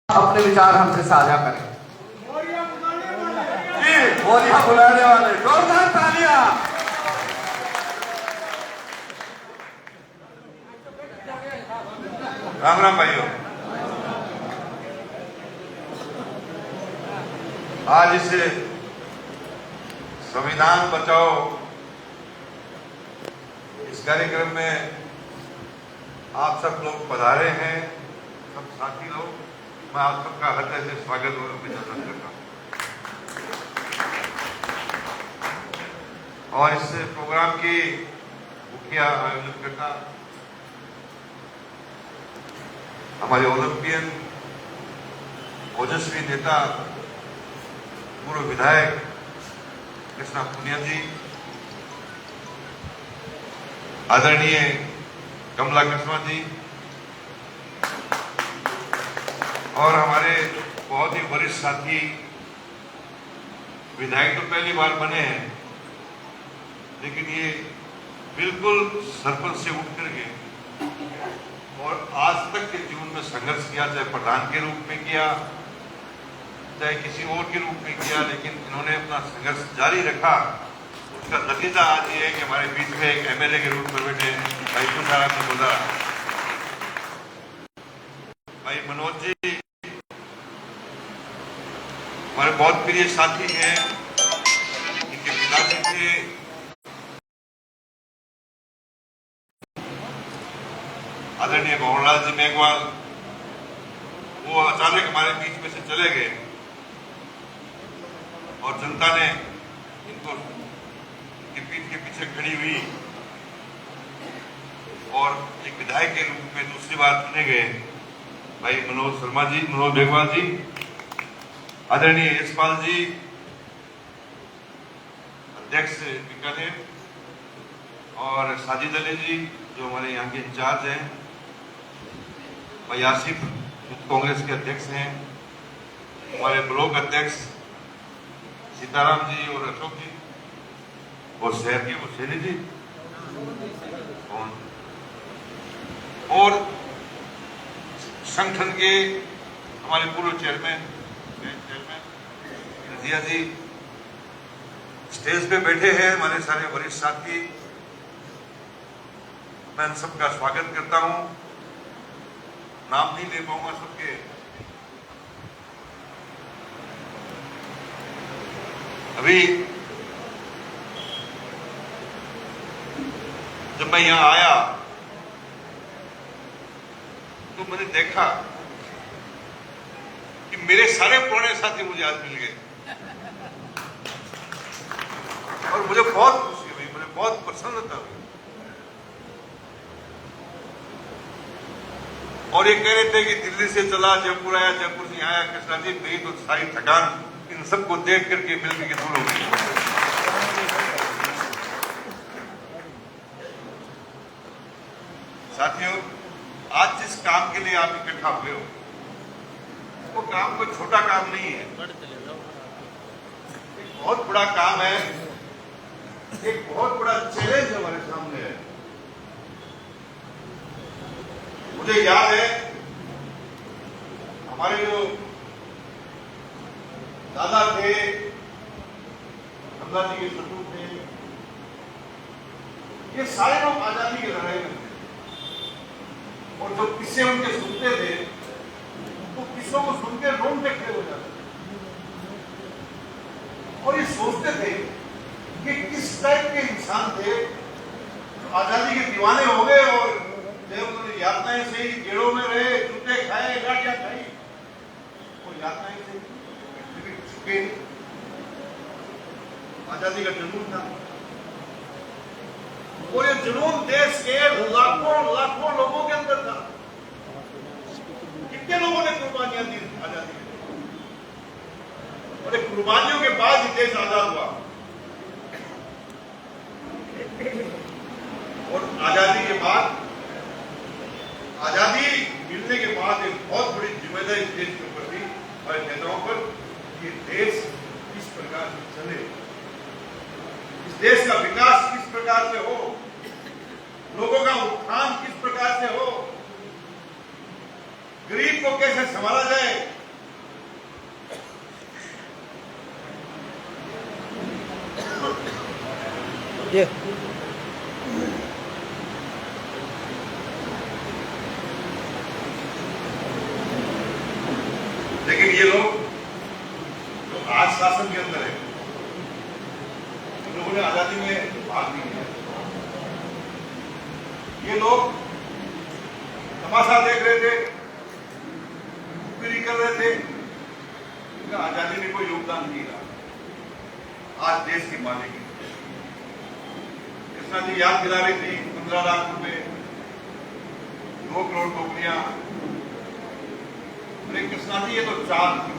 अपने विचार हमसे साझा करें। जी, बोलियां बुलाने वाले जोरदार तालियां। राम राम भाइयों, आज इस संविधान बचाओ इस कार्यक्रम में आप सब लोग पधारे हैं, सब साथी लोग। मैं आप सबका हृदय से स्वागत और अभिनंदन करता हूं। और इस प्रोग्राम की मुख्य आयोजकर्ता हमारे ओलंपियन ओजस्वी नेता पूर्व विधायक कृष्णा पुनिया जी, आदरणीय कमला कृष्णा जी, और हमारे बहुत ही वरिष्ठ साथी विधायक तो पहली बार बने हैं, लेकिन ये बिल्कुल सरपंच से उठ करके और आज तक के जीवन में संघर्ष किया, चाहे प्रधान के रूप में किया, चाहे किसी और के रूप में किया, लेकिन इन्होंने अपना संघर्ष जारी रखा। उसका नतीजा आज ये है कि हमारे बीच में एक एमएलए के रूप में बैठे भाई तुषाराम जी बोला, भाई मनोज जी हमारे बहुत प्रिय साथी हैं। इनके पिताजी थे आदरणीय भवनलाल जी मेघवाल, वो अचानक हमारे बीच में से चले गए और जनता ने इनको पीठ के पीछे खड़ी हुई और एक विधायक के रूप में दूसरी बार चुने गए भाई मनोज मेघवाल जी, आदरणीय यशपाल जी, अध्यक्ष बीकानेर, और साजिद अली जी जो हमारे यहाँ के इंचार्ज हैं, भाई आसिफ यूथ कांग्रेस के अध्यक्ष हैं, हमारे ब्लॉक अध्यक्ष सीताराम जी और अशोक जी, और शहर के हुसैनी जी, और संगठन के हमारे पूर्व चेयरमैन रजिया जी स्टेज पे बैठे हैं, हमारे सारे वरिष्ठ साथी। मैं इन सबका स्वागत करता हूं। नाम नहीं ले पाऊंगा सबके। अभी जब मैं यहां आया तो मैंने देखा कि मेरे सारे पुराने साथी मुझे आज मिल गए और मुझे बहुत खुशी हुई, मुझे बहुत प्रसन्नता हुई। और ये कह रहे थे कि दिल्ली से चला, जयपुर आया, जयपुर से आया। कृष्णा जी, मेरी तो सारी थकान इन सबको देख करके मिल करके दूर हो गई। साथियों, आज जिस काम के लिए आप इकट्ठा हुए हो, वो काम कोई छोटा काम नहीं है, एक बहुत बड़ा काम है, एक बहुत बड़ा चैलेंज हमारे सामने है। मुझे याद है हमारे जो दादा थे, कमला जी के सपूत थे, ये सारे लोग आजादी की लड़ाई में थे, और जो किस्से उनके सुनते थे तो किस्सों को सुनकर रोंगटे खड़े हो जाते थे और ये सोचते थे कि किस टाइप के इंसान थे जो आजादी के दीवाने हो गए और उन्होंने यातनाएं सही, जेलों में रहे, जूते खाए, लाठियां खाई, वो यातनाएं सही चुके। आजादी का जुनून था, और ये जुनून देश के लाखों लाखों लोगों के अंदर था। कितने लोगों ने कुर्बानियां दी आजादी के लिए, और एक कुर्बानियों के बाद ही देश आजाद हुआ। और आजादी के बाद, आजादी मिलने के बाद एक बहुत बड़ी जिम्मेदारी इस देश के ऊपर थी, हमारे नेताओं पर, कि देश किस प्रकार से चले, इस देश का विकास किस प्रकार से हो, लोगों का उत्थान किस प्रकार से हो, गरीब को कैसे संभाला जाए, ये लेकिन ये लोग जो आज शासन के अंदर है, इन लोगों ने आजादी में भाग नहीं लिया। ये लोग तमाशा देख रहे थे, कर रहे थे, इनका आजादी में कोई योगदान नहीं रहा। आज देश की मालिक कृष्णा जी याद दिला रही थी 15 लाख रुपए, 2 करोड़ नौकरियां। अरे कृष्णा जी, ये तो चाल थी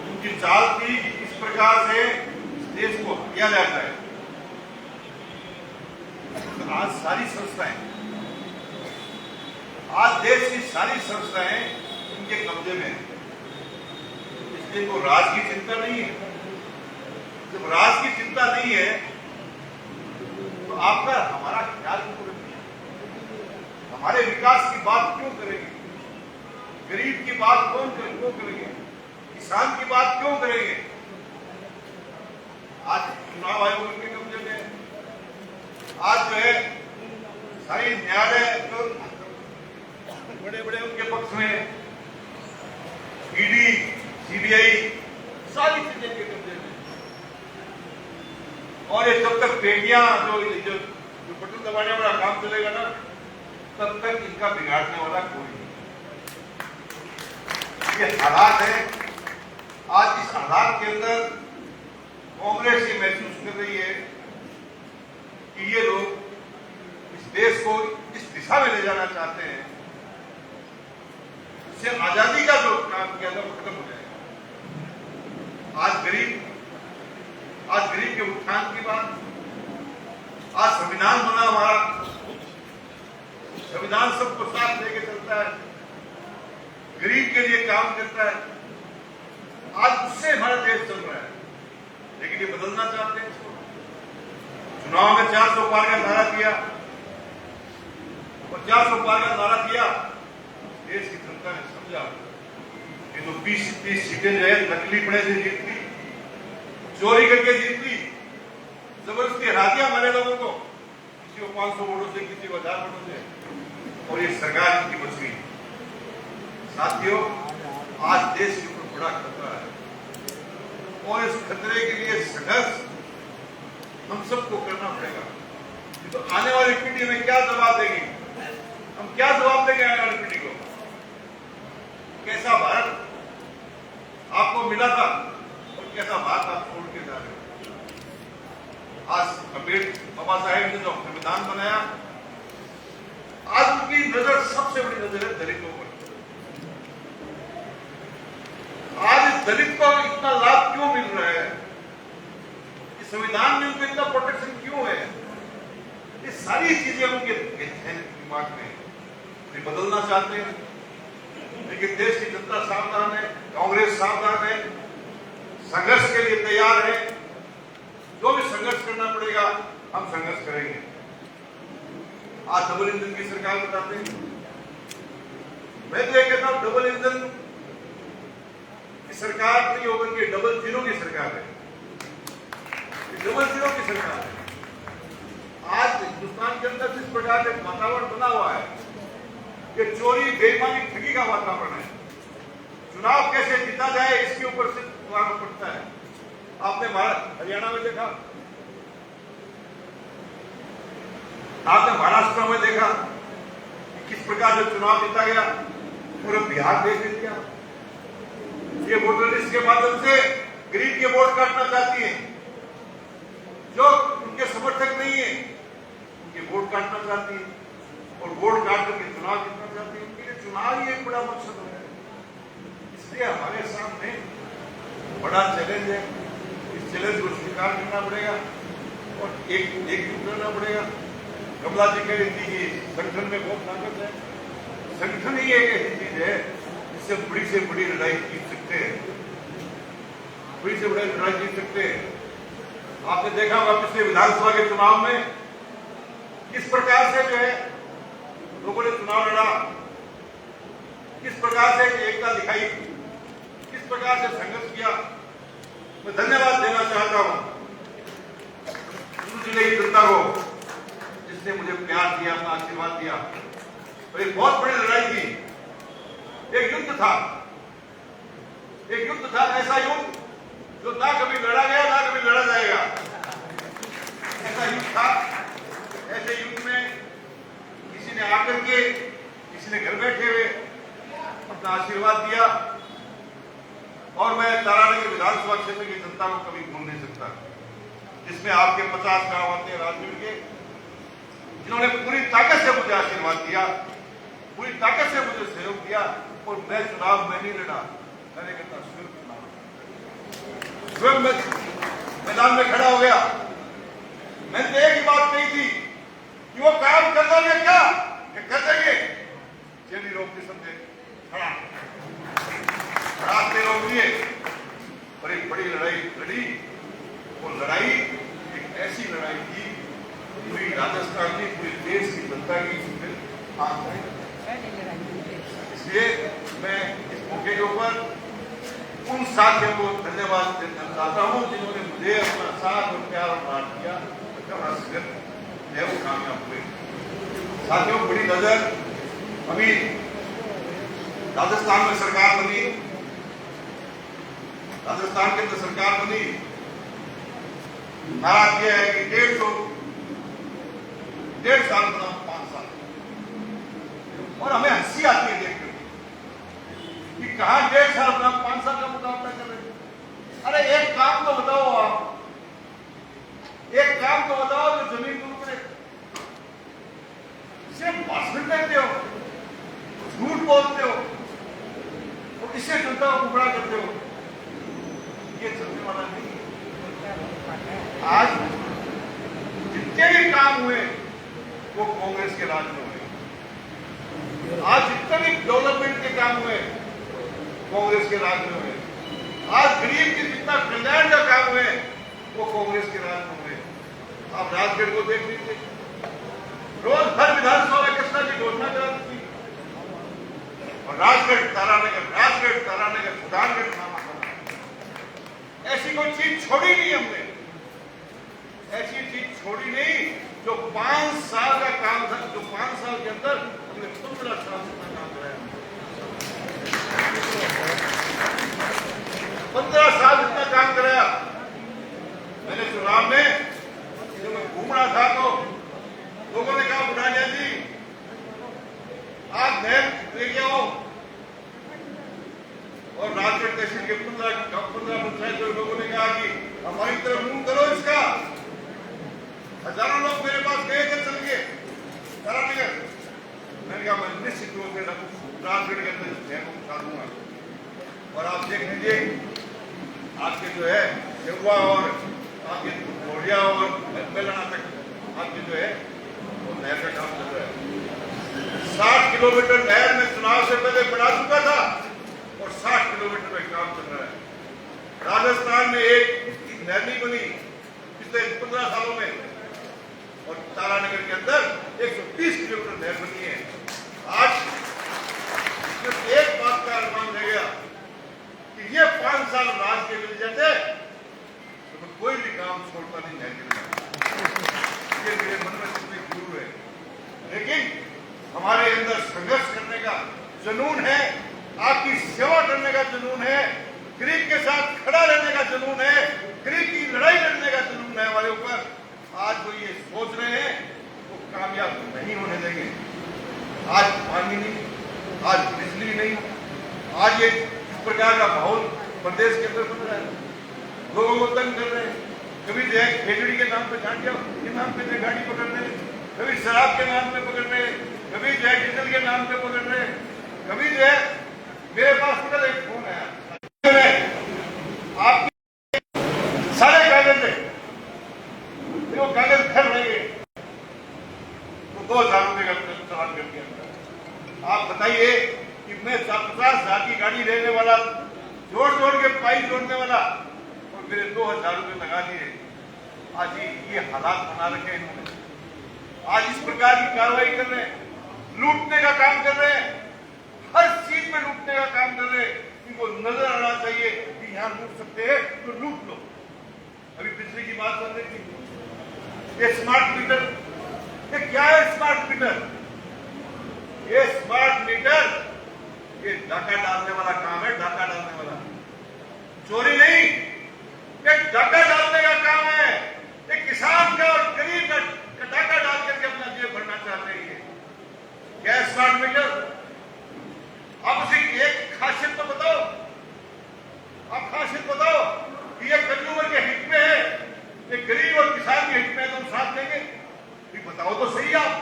उनकी चाल थी कि इस प्रकार से देश को किया जाता है। आज सारी संस्थाएं, आज देश की सारी संस्थाएं उनके कब्जे में है। इसलिए तो राज की चिंता नहीं है। जब राज की चिंता नहीं है तो आपका हमारा ख्याल क्यों रखिए? हमारे विकास की बात क्यों करेंगे? गरीब की बात क्यों करेंगे? किसान की बात क्यों करेंगे? आज चुनाव आयोग उनके कब्जे में है। आज जो है सारी न्यायालय जो बड़े बड़े उनके पक्ष में, ईडी, सीबीआई, सारी चीजें के कब्जे में। और ये जब तक पेटियां जो बटन दबाने वाला काम चलेगा ना, तब तक इनका बिगाड़ने वाला कोई नहीं। ये हालात है। आज इस हालात के अंदर कांग्रेस ये महसूस कर रही है कि ये लोग इस देश को इस दिशा में ले जाना चाहते हैं, इससे आजादी का जो काम किया था वो खत्म हो जाएगा। आज गरीब के उत्थान की बात, आज संविधान बना हमारा, संविधान सबको साथ लेके चलता है, गरीब के लिए काम करता है। आज उससे हमारा देश चल रहा है, लेकिन ये बदलना चाहते हैं इसको। चुनाव में 400 पार का नारा दिया और 400 पार का नारा दिया। देश की जनता ने समझा कि तो 20-30 सीटें जो है नकली पड़े से जीत ली, चोरी करके जीत ली, जबरदस्ती हरा दिया हमारे लोगों को, किसी को 500 वोटों से, किसी को 1000 वोटों से, और ये सरकार इनकी बच गई। साथियों, आज देश के ऊपर बड़ा खतरा है और इस खतरे के लिए संघर्ष हम सबको करना पड़ेगा। तो आने वाली पीढ़ी में क्या जवाब देंगे? हम क्या जवाब देंगे आने वाली पीढ़ी को? कैसा भारत आपको मिला था और कैसा भारत आप छोड़ के जा रहे हो? आज बाबा साहेब ने जो संविधान बनाया, आज उनकी नजर सबसे बड़ी नजर है दलितों पर। आज इस दलित को इतना लाभ क्यों मिल रहा है? इस संविधान में उनको इतना प्रोटेक्शन क्यों है? ये सारी चीजें उनके दिमाग में बदलना चाहते हैं, लेकिन देश की जनता सावधान है, कांग्रेस सावधान है, संघर्ष के लिए तैयार है। जो भी संघर्ष करना पड़ेगा हम संघर्ष करेंगे। आज डबल इंजन की सरकार बताते हैं, मैं तो ये कहता हूं डबल इंजन की सरकार नहीं होकर के डबल जीरो की सरकार है। डबल जीरो की सरकार है। आज हिंदुस्तान के अंदर जिस प्रकार से वातावरण बना हुआ है, ये चोरी, बेईमानी, ठगी का वातावरण है। चुनाव कैसे जीता जाए इसके ऊपर से प्रभाव पड़ता है। आपने हरियाणा में देखा, आपने महाराष्ट्र में देखा कि किस प्रकार से चुनाव जीता गया। पूरे बिहार देख लिया। ये वोटर लिस्ट के माध्यम से गरीब के वोट काटना चाहती है, जो उनके समर्थक नहीं है उनके वोट काटना चाहती है और वोट काट करके चुनाव जीतना चाहती है। उनके लिए चुनाव ही एक बड़ा मकसद है। इसलिए हमारे सामने बड़ा चैलेंज है। इस चैलेंज को स्वीकार करना पड़ेगा और एकजुट रहना पड़ेगा। कमला जी कह रही थी कि संगठन में बहुत ताकत है। संगठन ही एक ऐसी चीज है जिससे बड़ी से बड़ी लड़ाई जीत सकते हैं, बड़ी से बड़ी लड़ाई जीत सकते हैं। आपने देखा होगा पिछले विधानसभा के चुनाव में किस प्रकार से जो है लोगों ने चुनाव लड़ा, किस प्रकार से एकता दिखाई, किस प्रकार से संघर्ष किया। मैं धन्यवाद देना चाहता हूं चुनी गई जनता को, जिसने मुझे प्यार दिया, अपना आशीर्वाद दिया। और एक बहुत बड़ी लड़ाई थी, एक युद्ध था, एक युद्ध था, ऐसा युद्ध जो ना कभी लड़ा गया ना कभी लड़ा जाएगा, ऐसा युद्ध था। ऐसे युद्ध में किसी ने आकर के, किसी ने घर बैठे हुए अपना आशीर्वाद दिया, और मैं तारानगर विधानसभा क्षेत्र की जनता को कभी भूल नहीं सकता, जिसमें आपके 50 गांव आते हैं राजगढ़ के, जिन्होंने पूरी ताकत से मुझे आशीर्वाद दिया, पूरी ताकत से मुझे सहयोग दिया। और मैं चुनाव में नहीं लड़ा, मैंने कहता स्वयं मैदान में खड़ा हो गया। मैंने तो एक ही बात कही थी कि वो काम कर देंगे, क्या कर देंगे, चलिए रोकते समझे खड़ा रास्ते रोक दिए और एक बड़ी लड़ाई लड़ी। वो लड़ाई एक ऐसी लड़ाई थी, पूरी राजस्थान की, पूरी देश की जनता की आंख है। इसलिए मैं इस मौके के ऊपर उन साथियों को धन्यवाद देना चाहता हूं, जिन्होंने मुझे अपना साथ और प्यार और मार दिया, वो कामयाब हुए। साथियों, बड़ी नजर, अभी राजस्थान में सरकार बनी, राजस्थान के अंदर सरकार बनी, नारा किया है कि 1.5 साल बना 5 साल, और हमें हंसी आती है देखकर कि कहां 1.5 साल बना 5 साल का मुकाबला कर रहे हैं। अरे एक काम तो बताओ, आप एक काम तो बताओ जो जमीन को रुक रहे, सिर्फ भाषण देते हो, झूठ बोलते हो और इससे जनता को गुमराह करते हो, ये चलने वाला नहीं है। आज जितने भी काम हुए वो कांग्रेस के राज में हुए, आज जितने भी डेवलपमेंट के काम हुए कांग्रेस के राज में हुए, आज गरीब के जितना कल्याण का काम हुए वो कांग्रेस के राज में हुए। आप राजगढ़ को देख लीजिए, रोज हर विधानसभा में कितना की घोषणा करा दी, और राजगढ़ तारानगर सुधारगढ़ नाम आता, ऐसी कोई चीज छोड़ी नहीं हमने, ऐसी चीज छोड़ी नहीं जो 5 साल का काम था, जो 5 साल के अंदर हमने 15 साल का काम कराया, 15 साल इतना काम कराया। मैंने चुनाव में जब मैं घूम रहा था तो लोगों ने कहा बुढ़ानिया जी आप नहर लेके आओ, और राजगढ़ तहसील के 15 पंचायत के लोगों ने कहा कि हमारी तरफ मुंह करो इसका। हजारों लोग मेरे पास गए थे चल के तारानगर, मैंने कहा मैं निश्चित रूप से राजगढ़ के अंदर नहर को उठा दूंगा। और आप देख लीजिए आपके जो है सेवा और आपके घोड़िया और बेलना तक आपके जो है वो नहर का काम चल रहा है। 60 किलोमीटर नहर में चुनाव से पहले बढ़ा चुका था और 60 किलोमीटर में काम चल रहा है। राजस्थान में एक नहर नहीं बनी पिछले 15 सालों में, और तारानगर के अंदर 130 किलोमीटर नहर बनी है। आज सिर्फ एक बात का अनुमान रह गया कि ये 5 साल राज के मिल जाते तो कोई भी काम छोड़ता नहीं नहर के लिए। ये मेरे मन में कितनी गुरु है, लेकिन हमारे अंदर संघर्ष करने का जुनून है, आपकी सेवा करने का जुनून है, गरीब के साथ खड़ा रहने का जुनून है, गरीब की लड़ाई लड़ने का जुनून है हमारे ऊपर। आज वो ये सोच रहे हैं वो कामयाब नहीं होने देंगे। आज पानी नहीं, आज बिजली नहीं, आज ये इस प्रकार का माहौल प्रदेश के अंदर बन रहा है, लोगों को तंग कर रहे हैं। कभी जो है खेजड़ी के नाम पे झांटिया के नाम पे गाड़ी पकड़ रहे हैं, कभी शराब के नाम पे पकड़ रहे हैं, कभी जो है डीजल के नाम पे पकड़ रहे हैं, कभी जो है मेरे पास कल एक फोन आया, आपके सारे कागज है वो कागज खर रहेंगे तो 2000 रुपए का चालान कर दिया। आप बताइए कि मैं 50,000 की गाड़ी लेने वाला, जोड़ जोड़ के पाई जोड़ने वाला, और मेरे 2000 रुपए लगा दिए। आज ये हालात बना रखे हैं इन्होंने, आज इस प्रकार की कार्रवाई कर रहे हैं, लूटने का काम कर रहे हैं, हर चीज में लूटने का काम कर रहे हैं। इनको नजर आना चाहिए कि यहां लूट सकते हैं तो लूट लो। अभी बिजली की बात कर रही थी, ये स्मार्ट मीटर, ये क्या है स्मार्ट मीटर? ये स्मार्ट मीटर ये डाका डालने वाला काम है, डाका डालने वाला, चोरी नहीं, ये डाका डालने का काम है। ये किसान का और गरीब का डाका डाल करके अपना जेब भरना चाहते हैं। क्या है स्मार्ट मीटर? आप उसे एक खासियत तो बताओ, आप खासियत बताओ कि ये कंज्यूमर के हित में है, ये गरीब और किसान के हित में है, तुम साथ देंगे? बताओ तो सही आप।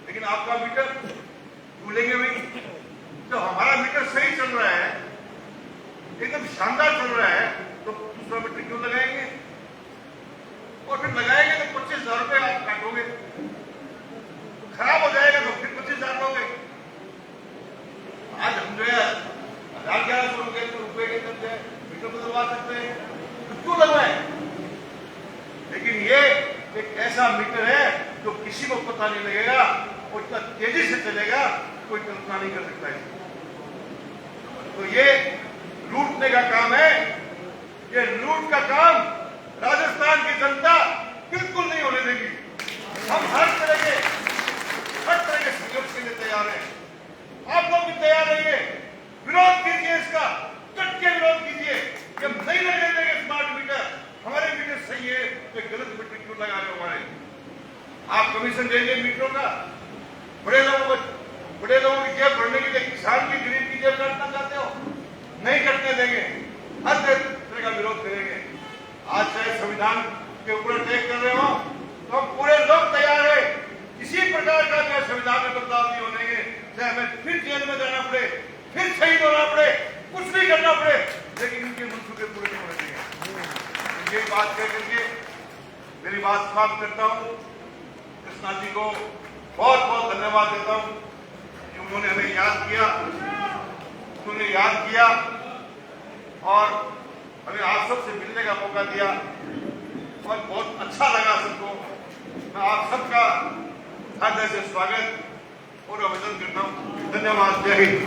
लेकिन आपका मीटर भूलेंगे भाई, तो हमारा मीटर सही चल रहा है, एकदम शानदार चल रहा है, तो दूसरा मीटर क्यों लगाएंगे? और फिर लगाएंगे तो 25,000 रुपए आप काटोगे, खराब हो जाएगा तो फिर 25,000 लोगे। आज हम जो है 1,000-1,100 रुपए के अंदर जो है मीटर बदलवा सकते हैं, तो क्यों लगवाएं? लेकिन ये एक ऐसा मीटर है जो किसी को पता नहीं लगेगा और इतना तेजी से चलेगा, कोई कल्पना नहीं कर सकता है। तो ये लूटने का काम है, ये लूट का काम राजस्थान की जनता बिल्कुल नहीं होने देगी। हम हर तरह के सहयोग के लिए तैयार हैं, आप लोग भी तैयार रहिए, विरोध कीजिए, इसका डट के विरोध कीजिए। जब नहीं लगने देंगे स्मार्ट मीटर, हमारे मीटर सही है तो गलत मीटर क्यों लगा रहे हो? हमारे आप कमीशन देंगे मीटरों का, बड़े लोगों की जेब भरने के लिए किसान की, गरीब की जेब काटना चाहते हो? नहीं कटने देंगे, हर तरह का विरोध करेंगे। आज चाहे संविधान के ऊपर अटैक कर रहे हो तो हम पूरे लोग तैयार है, किसी प्रकार का जो संविधान में बदलाव नहीं होने देंगे, चाहे हमें फिर जेल में जाना पड़े, फिर शहीद होना पड़े, कुछ भी करना पड़े, लेकिन इनके मंसूबे पूरे नहीं होने देंगे। ये बात कह करके मेरी बात समाप्त करता हूँ। कृष्णा जी को बहुत बहुत धन्यवाद देता हूँ कि उन्होंने हमें याद किया और हमें आप सबसे मिलने का मौका दिया और बहुत अच्छा लगा सबको। मैं आप सबका हृदय से स्वागत और अभिनंदन करता हूँ। धन्यवाद। जय हिंद।